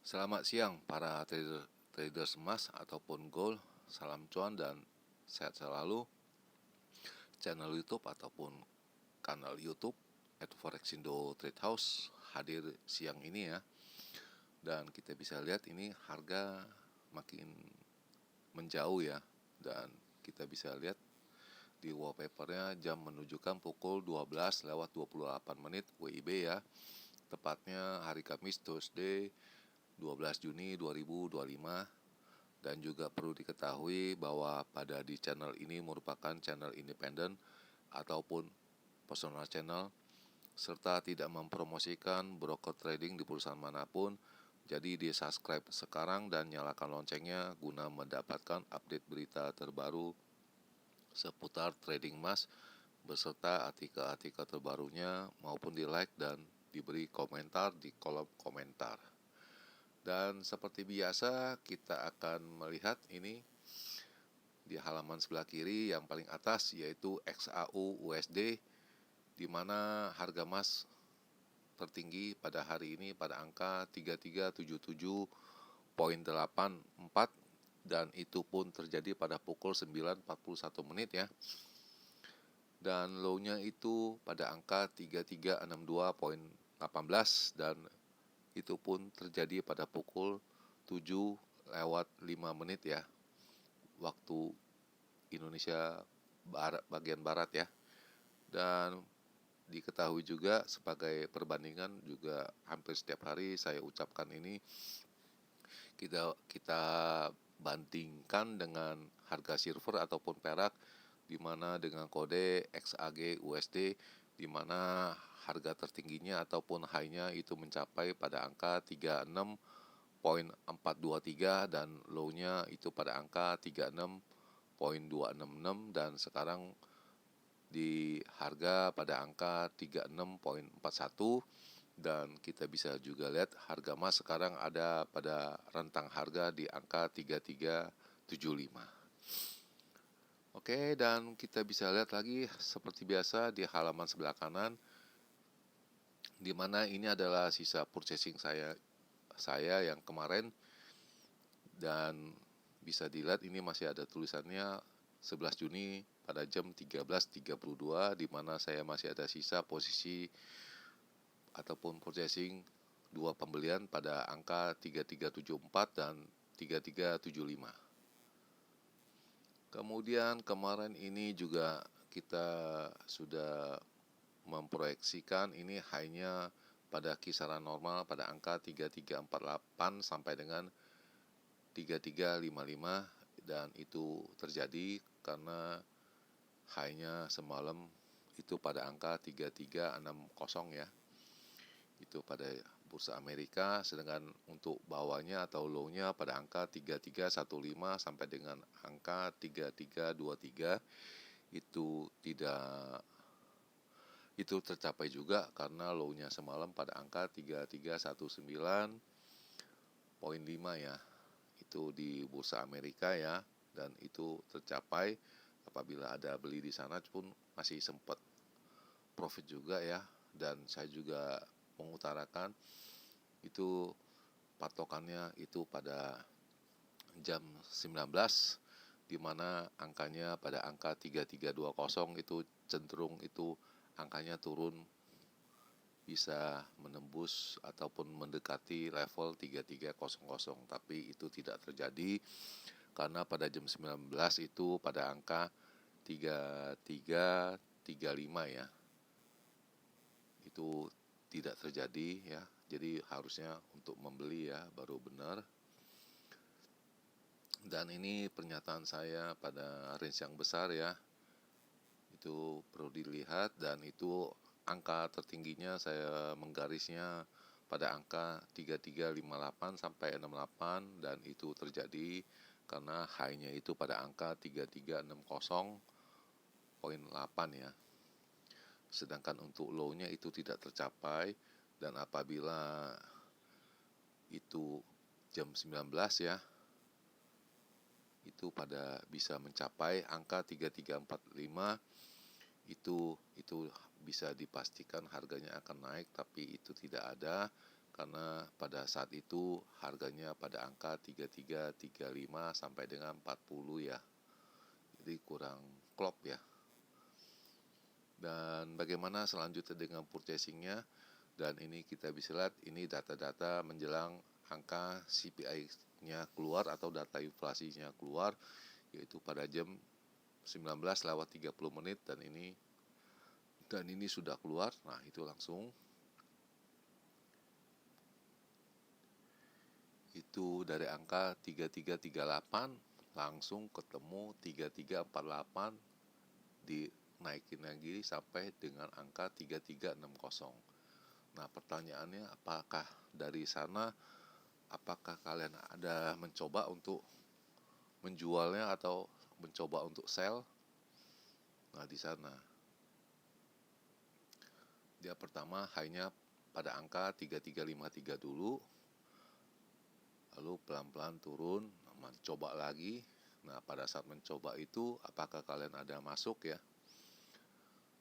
Selamat siang para traders emas ataupun gold. Salam cuan dan sehat selalu. Channel YouTube ataupun kanal YouTube @forexindo Trade House hadir siang ini ya. Dan kita bisa lihat ini harga makin menjauh ya. Dan kita bisa lihat di wallpapernya jam menunjukkan pukul 12:28 WIB ya. Tepatnya hari Kamis Tuesday 12 Juni 2025. Dan juga perlu diketahui bahwa pada di channel ini merupakan channel independen ataupun personal channel, serta tidak mempromosikan broker trading di perusahaan manapun. Jadi di subscribe sekarang dan nyalakan loncengnya guna mendapatkan update berita terbaru seputar trading emas beserta artikel-artikel terbarunya, maupun di like dan diberi komentar di kolom komentar. Dan seperti biasa kita akan melihat ini di halaman sebelah kiri yang paling atas, yaitu XAU USD, di mana harga emas tertinggi pada hari ini pada angka 3377.84, dan itu pun terjadi pada pukul 9:41 ya. Dan low-nya itu pada angka 3362.18, dan itu pun terjadi pada pukul 7:05 ya, waktu Indonesia bagian barat ya. Dan diketahui juga sebagai perbandingan juga hampir setiap hari saya ucapkan ini, kita bandingkan dengan harga silver ataupun perak, di mana dengan kode XAG USD, di mana harga tertingginya ataupun high-nya itu mencapai pada angka 36.423 dan low-nya itu pada angka 36.266, dan sekarang di harga pada angka 36.41. Dan kita bisa juga lihat harga emas sekarang ada pada rentang harga di angka 3375. Oke, dan kita bisa lihat lagi seperti biasa di halaman sebelah kanan, di mana ini adalah sisa purchasing saya yang kemarin. Dan bisa dilihat ini masih ada tulisannya 11 Juni pada jam 13.32, di mana saya masih ada sisa posisi ataupun purchasing 2 pembelian pada angka 3374 dan 3375. Kemudian kemarin ini juga kita sudah memproyeksikan ini high-nya pada kisaran normal pada angka 3348 sampai dengan 3355, dan itu terjadi karena high-nya semalam itu pada angka 3360 ya. Itu pada bursa Amerika, sedangkan untuk bawahnya atau low-nya pada angka 3315 sampai dengan angka 3323 itu tercapai juga karena low-nya semalam pada angka 3319.5 ya. Itu di bursa Amerika ya, dan itu tercapai apabila ada beli di sana pun masih sempat profit juga ya. Dan saya juga mengutarakan itu patokannya itu pada jam 19, di mana angkanya pada angka 3320 itu cenderung itu angkanya turun bisa menembus ataupun mendekati level 3300, tapi itu tidak terjadi karena pada jam 19 itu pada angka 3335 ya. Itu tidak terjadi ya. Jadi harusnya untuk membeli ya baru benar. Dan ini pernyataan saya pada range yang besar ya. Itu perlu dilihat, dan itu angka tertingginya saya menggarisnya pada angka 3358 sampai 68, dan itu terjadi karena high-nya itu pada angka 3360.8 ya. Sedangkan untuk low-nya itu tidak tercapai, dan apabila itu jam 19 ya, itu pada bisa mencapai angka 3345, itu bisa dipastikan harganya akan naik, tapi itu tidak ada karena pada saat itu harganya pada angka 33, 35 sampai dengan 40 ya. Jadi kurang klop ya. Dan bagaimana selanjutnya dengan purchasingnya? Dan ini kita bisa lihat ini data-data menjelang angka CPI-nya keluar atau data inflasinya keluar, yaitu pada jam 19:30 dan ini sudah keluar. Nah, itu langsung itu dari angka 3338 langsung ketemu 3348, dinaikin lagi sampai dengan angka 3360. Nah, pertanyaannya apakah dari sana apakah kalian ada mencoba untuk menjualnya atau mencoba untuk sell? Nah, di sana dia pertama high-nya pada angka 3353 dulu, lalu pelan-pelan turun, mencoba lagi. Nah, pada saat mencoba itu apakah kalian ada masuk ya?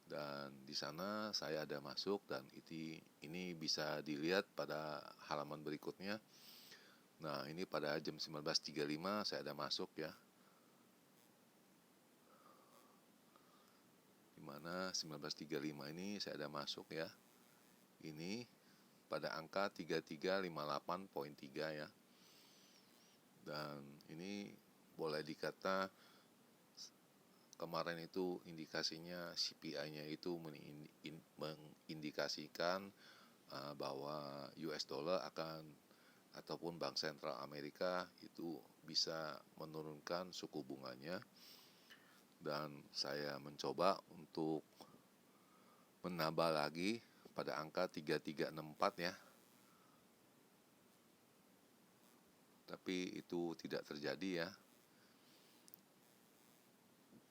Dan di sana saya ada masuk, dan ini bisa dilihat pada halaman berikutnya. Nah, ini pada jam 19.35 saya ada masuk ya. Dimana 19.35 ini saya ada masuk ya. Ini pada angka 3358.3 ya. Dan ini boleh dikata kemarin itu indikasinya CPI-nya itu mengindikasikan bahwa US dollar akan ataupun Bank Sentral Amerika itu bisa menurunkan suku bunganya, dan saya mencoba untuk menambah lagi pada angka 3364 ya. Tapi itu tidak terjadi ya.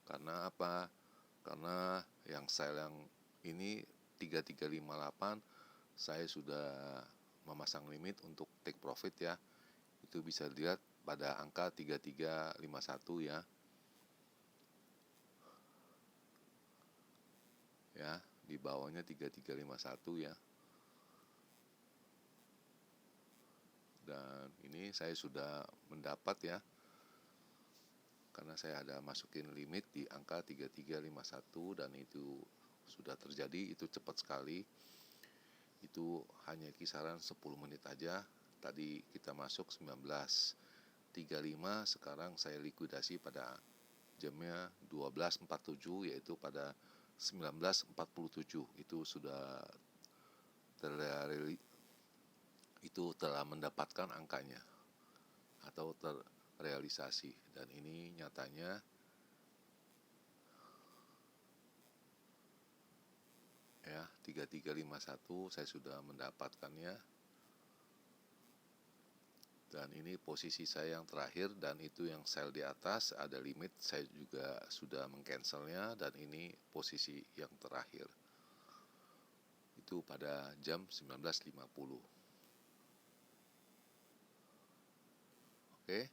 Karena apa? Karena yang saya yang ini 3358 saya sudah memasang limit untuk take profit ya. Itu bisa dilihat pada angka 3351 ya. Ya, di bawahnya 3351 ya. Dan ini saya sudah mendapat ya, karena saya ada masukin limit di angka 3351 dan itu sudah terjadi. Itu cepat sekali, itu hanya kisaran 10 menit aja. Tadi kita masuk 19.35, sekarang saya likuidasi pada jamnya 12.47, yaitu pada 19.47 itu sudah itu telah mendapatkan angkanya atau terrealisasi. Dan ini nyatanya ya, 3351 saya sudah mendapatkannya. Dan ini posisi saya yang terakhir, dan itu yang sell di atas ada limit, saya juga sudah mengcancelnya, dan ini posisi yang terakhir itu pada jam 19.50. Oke.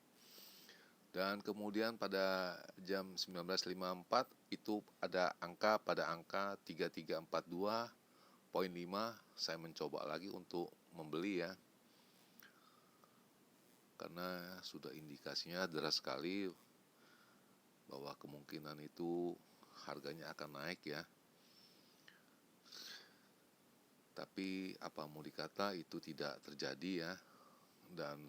Dan kemudian pada jam 19.54 itu ada angka pada angka 3342.5, saya mencoba lagi untuk membeli ya. Karena sudah indikasinya deras sekali bahwa kemungkinan itu harganya akan naik ya. Tapi apa mau dikata, itu tidak terjadi ya. Dan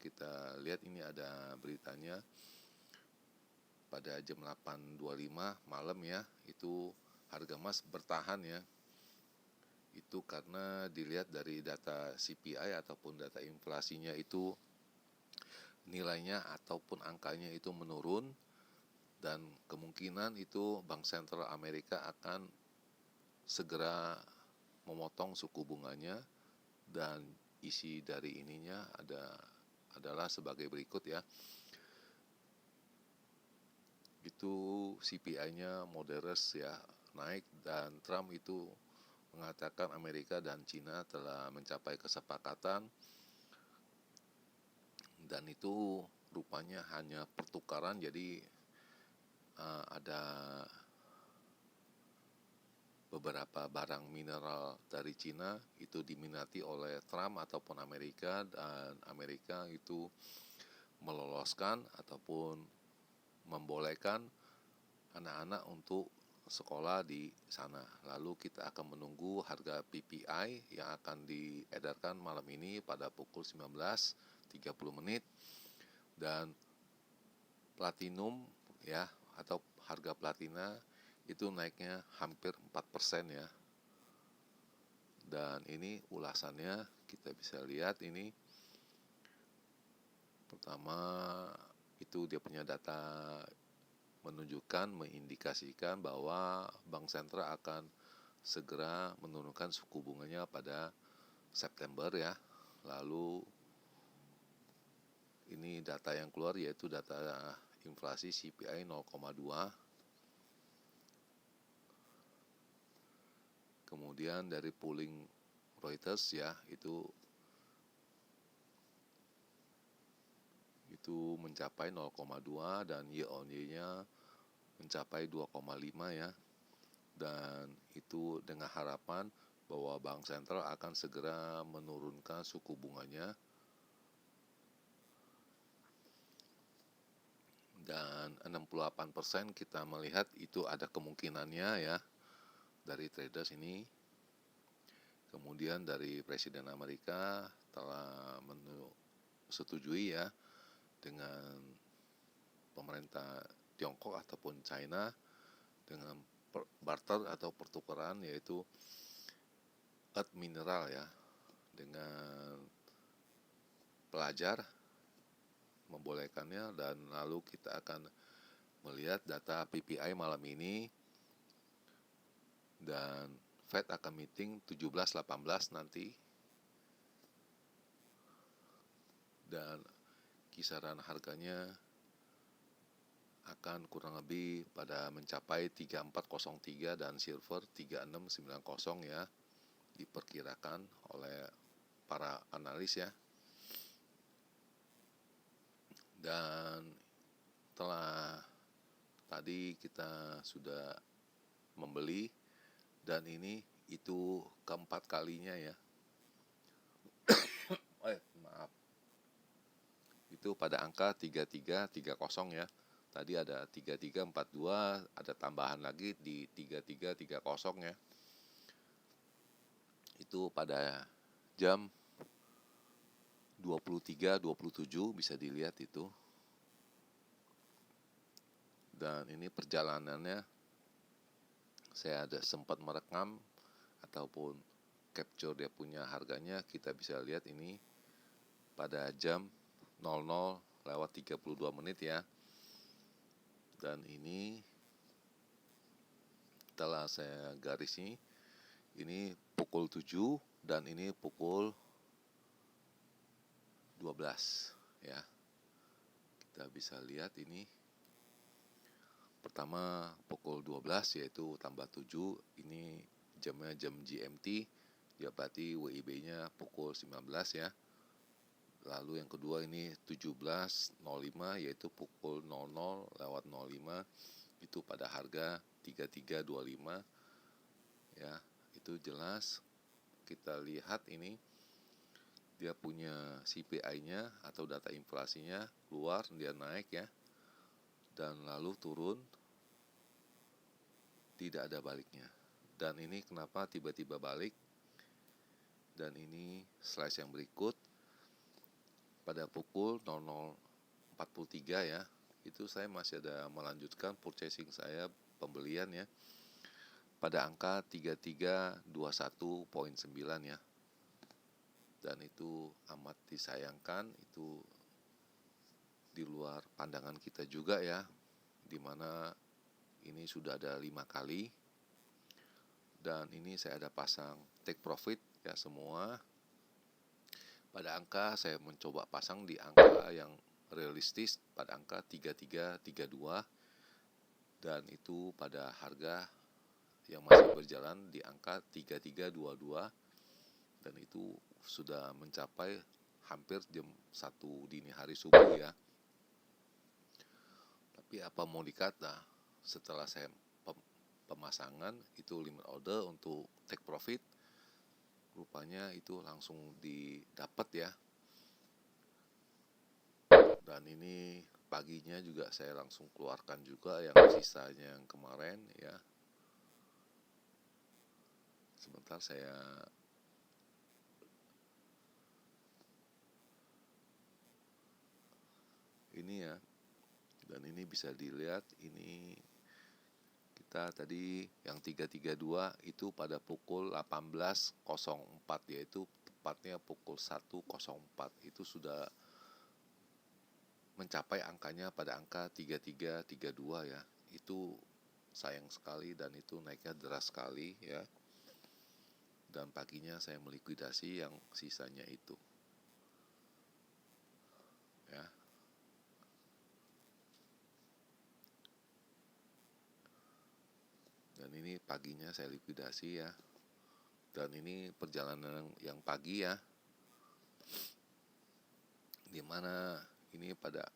kita lihat ini ada beritanya pada jam 8.25 malam ya, itu harga emas bertahan ya. Itu karena dilihat dari data CPI ataupun data inflasinya itu nilainya ataupun angkanya itu menurun, dan kemungkinan itu Bank Sentral Amerika akan segera memotong suku bunganya. Dan isi dari ininya adalah sebagai berikut ya. Itu CPI-nya moderate ya, naik, dan Trump itu mengatakan Amerika dan Cina telah mencapai kesepakatan, dan itu rupanya hanya pertukaran. Jadi ada beberapa barang mineral dari Cina itu diminati oleh Trump ataupun Amerika, dan Amerika itu meloloskan ataupun membolehkan anak-anak untuk sekolah di sana. Lalu kita akan menunggu harga PPI yang akan diedarkan malam ini pada pukul 19.30 dan platinum ya, atau harga platina itu naiknya hampir 4% ya. Dan ini ulasannya kita bisa lihat ini. Pertama itu dia punya data menunjukkan, mengindikasikan bahwa Bank Sentral akan segera menurunkan suku bunganya pada September ya. Lalu ini data yang keluar yaitu data inflasi CPI 0,2. Kemudian dari polling Reuters ya, itu mencapai 0,2 dan year on year-nya mencapai 2,5 ya. Dan itu dengan harapan bahwa Bank Sentral akan segera menurunkan suku bunganya. Dan 68% kita melihat itu ada kemungkinannya ya dari traders ini. Kemudian dari Presiden Amerika telah setujui ya dengan pemerintah Tiongkok ataupun China dengan barter atau pertukaran, yaitu earth mineral ya, dengan pelajar membolehkannya. Dan lalu kita akan melihat data PPI malam ini, dan Fed akan meeting 17-18 nanti, dan kisaran harganya akan kurang lebih pada mencapai 3403 dan silver 3690 ya, diperkirakan oleh para analis ya. Dan tadi kita sudah membeli, dan ini itu keempat kalinya ya. Maaf. Itu pada angka 3330 ya. Tadi ada 3342, ada tambahan lagi di 3330 ya. Itu pada jam 23.27 bisa dilihat itu. Dan ini perjalanannya saya ada sempat merekam ataupun capture dia punya harganya. Kita bisa lihat ini pada jam 00:32 ya. Dan ini telah saya garisi, ini pukul 7 dan ini pukul 12 ya. Kita bisa lihat ini pertama pukul 12 yaitu tambah 7, ini jamnya jam GMT ya, berarti WIB-nya pukul 19 ya. Lalu yang kedua ini 17.05 yaitu pukul 00:05, itu pada harga 3325 ya. Itu jelas kita lihat ini dia punya CPI-nya atau data inflasinya keluar, dia naik ya, dan lalu turun, tidak ada baliknya. Dan ini kenapa tiba-tiba balik? Dan ini slide yang berikut pada pukul 00:43 ya, itu saya masih ada melanjutkan purchasing saya, pembelian ya, pada angka 3321.9 ya. Dan itu amat disayangkan, itu di luar pandangan kita juga ya, dimana ini sudah ada 5 kali. Dan ini saya ada pasang take profit ya semua. Pada angka saya mencoba pasang di angka yang realistis pada angka 3332, dan itu pada harga yang masih berjalan di angka 3322, dan itu sudah mencapai hampir jam 1 dini hari subuh ya. Tapi apa mau dikata, setelah saya pemasangan itu limit order untuk take profit, rupanya itu langsung didapat ya. Dan ini paginya juga saya langsung keluarkan juga yang sisanya yang kemarin ya. Sebentar saya ini ya. Dan ini bisa dilihat, ini kita tadi yang 332 itu pada pukul 18.04, yaitu tepatnya pukul 1.04 itu sudah mencapai angkanya pada angka 3332 ya. Itu sayang sekali dan itu naiknya deras sekali ya. Dan paginya saya melikuidasi yang sisanya itu ya. Dan ini paginya saya likuidasi ya. Dan ini perjalanan yang pagi ya, dimana ini pada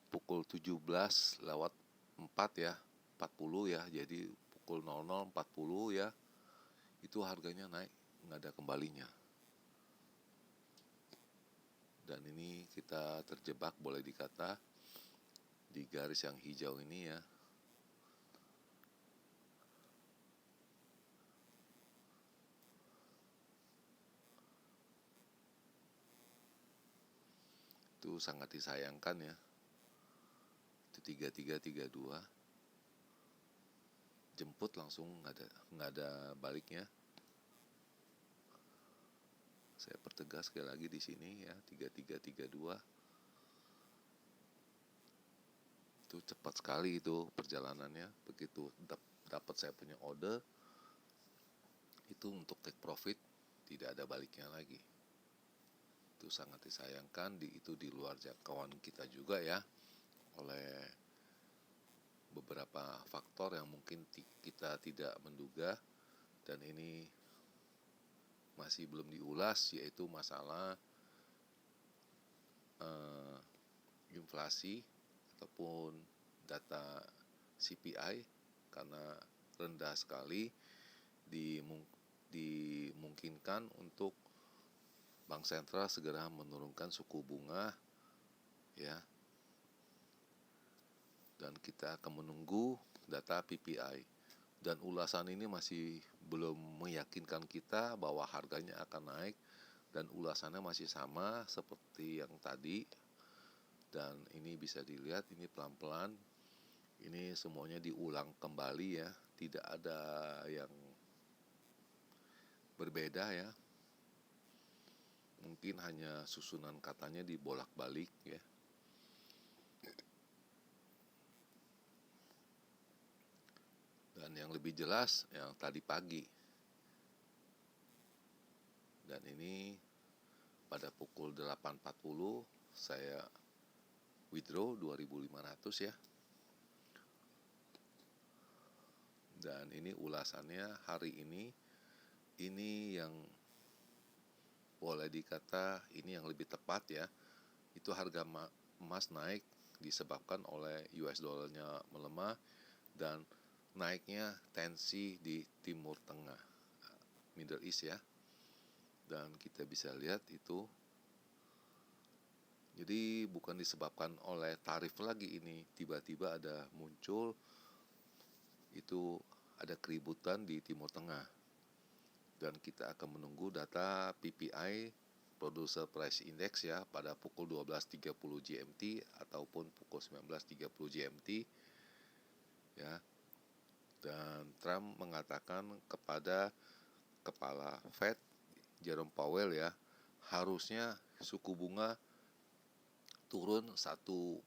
pukul 17.04 ya, 40 ya, jadi pukul 00.40 ya, itu harganya naik, nggak ada kembalinya. Dan ini kita terjebak boleh dikata di garis yang hijau ini ya. Itu sangat disayangkan ya. Itu 3332 jemput langsung nggak ada baliknya. Saya pertegas sekali lagi di sini ya, 3332 itu cepat sekali itu perjalanannya. Begitu dapat saya punya order itu untuk take profit, tidak ada baliknya lagi. Itu sangat disayangkan, itu di luar jangkauan kita juga ya, oleh beberapa faktor yang mungkin kita tidak menduga. Dan ini masih belum diulas, yaitu masalah inflasi ataupun data CPI, karena rendah sekali, dimungkinkan untuk Bank Sentral segera menurunkan suku bunga ya. Dan kita akan menunggu data PPI. Dan ulasan ini masih belum meyakinkan kita bahwa harganya akan naik, dan ulasannya masih sama seperti yang tadi. Dan ini bisa dilihat, ini pelan-pelan, ini semuanya diulang kembali ya, tidak ada yang berbeda ya. Mungkin hanya susunan katanya dibolak-balik ya. Dan yang lebih jelas yang tadi pagi. Dan ini pada pukul 8.40 saya withdraw 2.500 ya. Dan ini ulasannya hari ini yang boleh dikata ini yang lebih tepat ya. Itu harga emas naik disebabkan oleh US dollarnya melemah dan naiknya tensi di Timur Tengah, Middle East ya. Dan kita bisa lihat itu, jadi bukan disebabkan oleh tarif lagi, ini tiba-tiba ada muncul itu ada keributan di Timur Tengah. Dan kita akan menunggu data PPI, Producer Price Index ya, pada pukul 12.30 GMT ataupun pukul 19.30 GMT ya. Dan Trump mengatakan kepada kepala Fed Jerome Powell ya, harusnya suku bunga turun 1%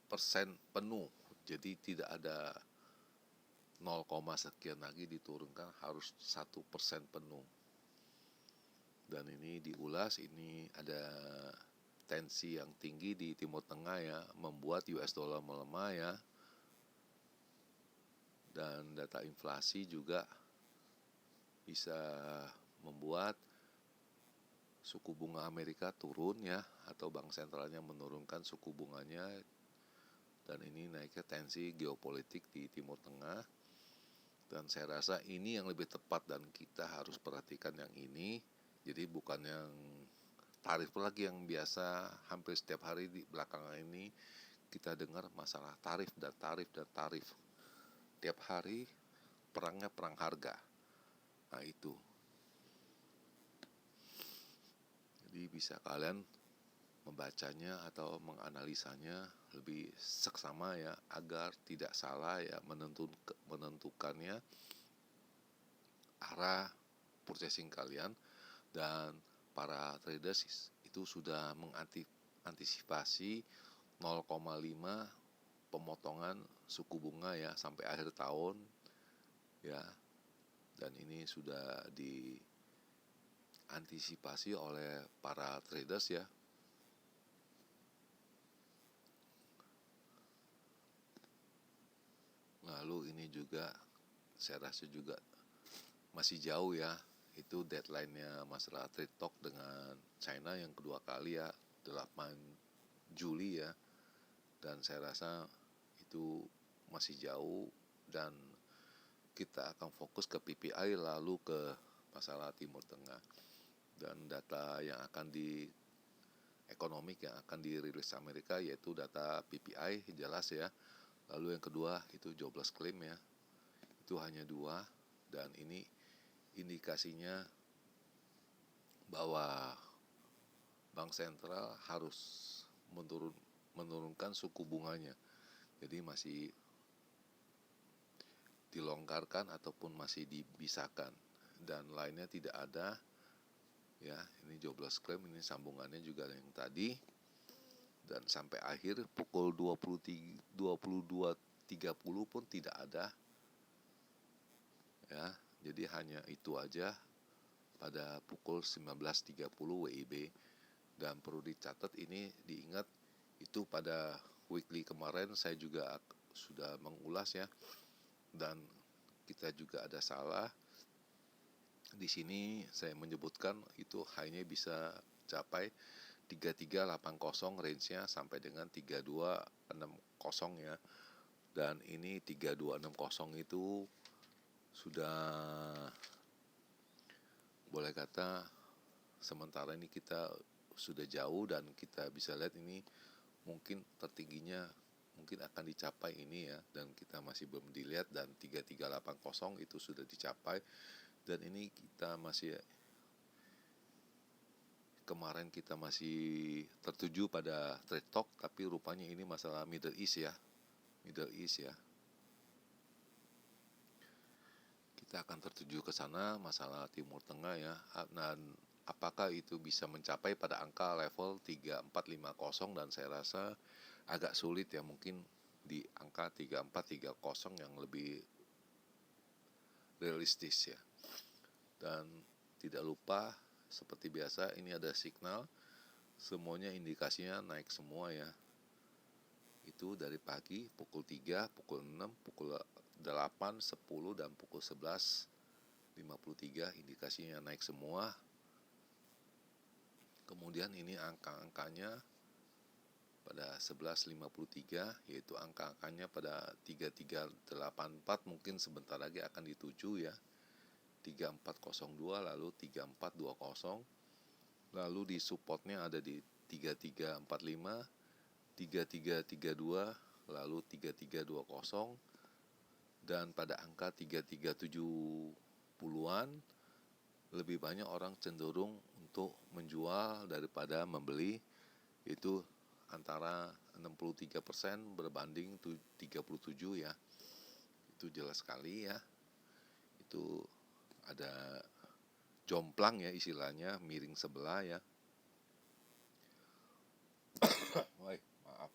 penuh. Jadi tidak ada 0, sekian lagi diturunkan, harus 1% penuh. Dan ini diulas, ini ada tensi yang tinggi di Timur Tengah ya, membuat US dollar melemah ya. Dan data inflasi juga bisa membuat suku bunga Amerika turun ya, atau bank sentralnya menurunkan suku bunganya. Dan ini naiknya tensi geopolitik di Timur Tengah. Dan saya rasa ini yang lebih tepat dan kita harus perhatikan yang ini. Jadi bukan yang tarif lagi yang biasa hampir setiap hari di belakangan ini kita dengar masalah tarif dan tarif dan tarif. Tiap hari perangnya perang harga. Nah itu. Jadi bisa kalian membacanya atau menganalisanya lebih seksama ya, agar tidak salah ya menentukannya arah purchasing kalian. Dan para traders itu sudah mengantisipasi 0,5 pemotongan suku bunga ya sampai akhir tahun ya, dan ini sudah diantisipasi oleh para traders ya. Lalu ini juga saya rasa juga masih jauh ya, itu deadline-nya masalah trade talk dengan China yang kedua kali ya, 8 Juli ya. Dan saya rasa itu masih jauh, dan kita akan fokus ke PPI lalu ke masalah Timur Tengah. Dan data yang akan ekonomik yang akan dirilis Amerika yaitu data PPI jelas ya. Lalu yang kedua itu jobless claim ya. Itu hanya 2, dan ini indikasinya bahwa Bank Sentral harus menurunkan suku bunganya. Jadi masih dilonggarkan ataupun masih dibisakan, dan lainnya tidak ada ya. Ini jobless claim, ini sambungannya juga yang tadi, dan sampai akhir pukul 22.30 pun tidak ada ya. Jadi hanya itu aja pada pukul 19.30 WIB. Dan perlu dicatat, ini diingat itu pada weekly kemarin saya juga sudah mengulas ya, dan kita juga ada salah di sini. Saya menyebutkan itu hanya bisa capai 3380 range-nya sampai dengan 3260 ya. Dan ini 3260 itu sudah boleh kata sementara ini kita sudah jauh, dan kita bisa lihat ini mungkin tertingginya mungkin akan dicapai ini ya, dan kita masih belum dilihat, dan 3380 itu sudah dicapai. Dan ini kita masih kemarin kita masih tertuju pada trade talk, tapi rupanya ini masalah Middle East ya. Kita akan tertuju ke sana, masalah Timur Tengah ya. Dan apakah itu bisa mencapai pada angka level 3450, dan saya rasa agak sulit ya, mungkin di angka 3430 yang lebih realistis ya. Dan tidak lupa seperti biasa ini ada signal, semuanya indikasinya naik semua ya. Itu dari pagi pukul 3, pukul 6, pukul 8, 10 dan pukul 11.53 indikasinya naik semua. Kemudian ini angka-angkanya pada 11.53, yaitu angka-angkanya pada 3384 mungkin sebentar lagi akan dituju ya. 3402 lalu 3420. Lalu di supportnya ada di 3345, 3332, lalu 3320. Dan pada angka 3370-an lebih banyak orang cenderung untuk menjual daripada membeli, itu antara 63% berbanding 37 ya. Itu jelas sekali ya. Itu ada jomplang ya istilahnya, miring sebelah ya. Maaf.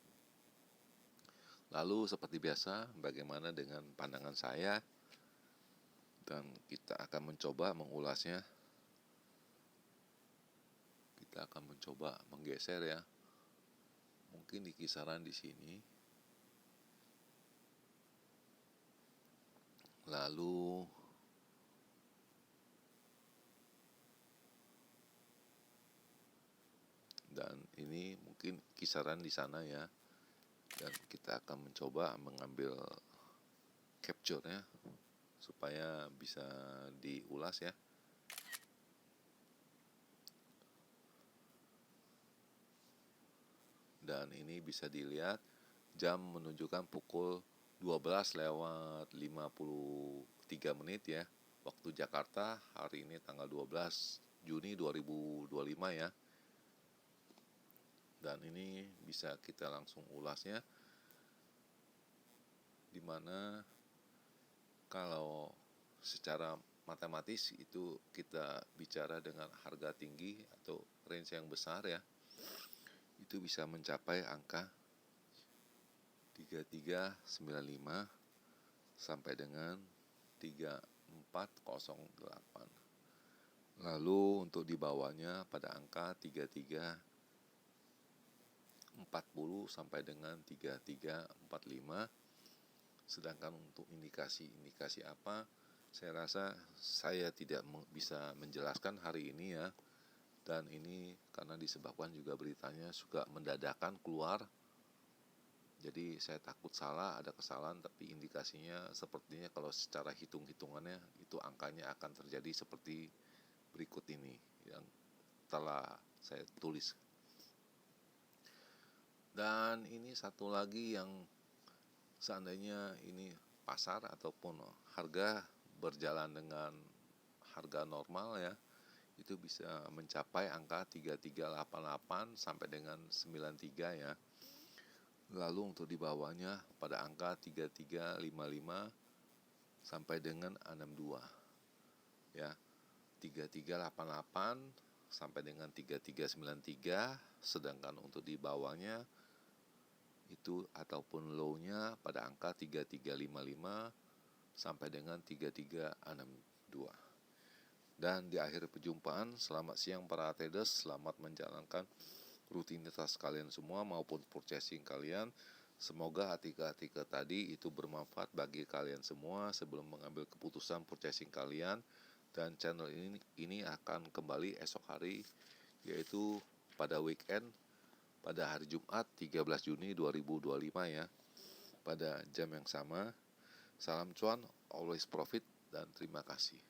Lalu seperti biasa, bagaimana dengan pandangan saya? Dan kita akan mencoba mengulasnya. Kita akan mencoba menggeser ya. Mungkin di kisaran di sini. Lalu dan ini mungkin kisaran di sana ya. Dan kita akan mencoba mengambil capture-nya supaya bisa diulas ya. Dan ini bisa dilihat jam menunjukkan pukul 12:53 ya, waktu Jakarta hari ini tanggal 12 Juni 2025 ya. Dan ini bisa kita langsung ulasnya, dimana kalau secara matematis itu kita bicara dengan harga tinggi atau range yang besar ya, itu bisa mencapai angka 3395 sampai dengan 3408. Lalu untuk di bawahnya pada angka 3340 sampai dengan 3345. Sedangkan untuk indikasi apa, saya rasa saya tidak bisa menjelaskan hari ini ya. Dan ini karena disebabkan juga beritanya suka mendadakan keluar. Jadi saya takut salah, ada kesalahan, tapi indikasinya sepertinya kalau secara hitung-hitungannya itu angkanya akan terjadi seperti berikut ini yang telah saya tulis. Dan ini satu lagi yang seandainya ini pasar ataupun harga berjalan dengan harga normal ya, itu bisa mencapai angka 3388 sampai dengan 93 ya. Lalu untuk di bawahnya pada angka 3355 sampai dengan 62 ya. 3388 sampai dengan 3393, sedangkan untuk di bawahnya itu ataupun low-nya pada angka 3355 sampai dengan 3362. Dan di akhir perjumpaan, selamat siang para traders, selamat menjalankan rutinitas kalian semua maupun purchasing kalian. Semoga artikel-artikel tadi itu bermanfaat bagi kalian semua sebelum mengambil keputusan purchasing kalian. Dan channel ini akan kembali esok hari, yaitu pada weekend, pada hari Jumat 13 Juni 2025 ya, pada jam yang sama. Salam cuan, always profit, dan terima kasih.